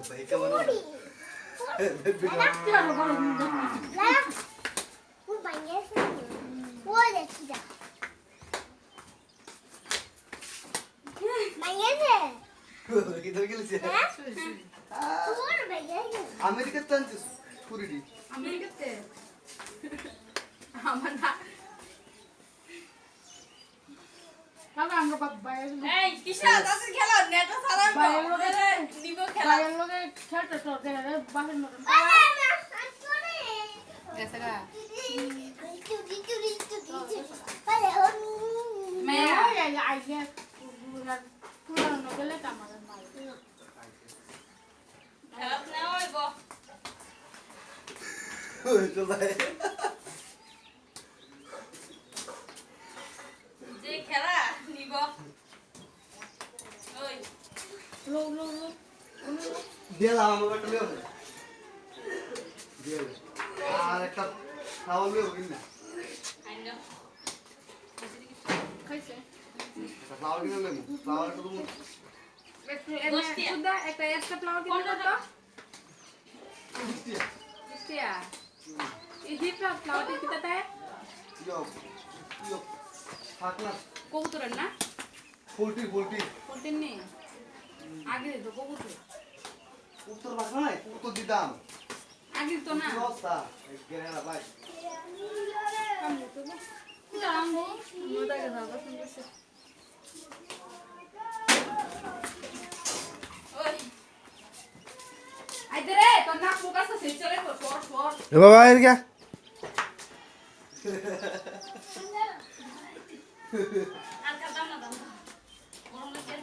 ভাই কেমন আমেরিকাতে আনছিস পুরিটি আমেরিকাতে আমার না বাবা আমরা বাবা এই কিসা দাসের খেলা নেট সারা নিব খেলা বাইরের লোকে খেলতে তো রে বাহির মতন এসরা মেয়া আইডিয়া পুরানো গেলে আমাদের মাল খেলা না হইব যে খেলা নিব ওই লো লো লো দিলাম আমার একটা লিও দিল আর একটা খাওয়া লিও কিনা আইনো খাইছে একটা ফ্লাওয়ার কিনে নেব ফ্লাওয়ার তো তুমি সুদা একটা এক্সট্রা ফ্লাওয়ার কিনে দাও তো মিষ্টিয়া মিষ্টিয়া এই যে ফ্লাওয়ারটা কিটাতে ইয়ো ইয়ো থাকনা কবুতরের না পোল্ট্রি কোনটিন নেই আগে তো কবুতর উত্তর ভাষা নাই উত্তর দিতাম আগে তো না অবস্থা গেরে না ভাই কামড়ে তো না জানবো মোদাকে দাও সুন্দর ওই আইতে রে তোর নাক মুখ আছে সেই চলে পড় এ বাবা এর কে আর কাটাও না দাম গরম লাগে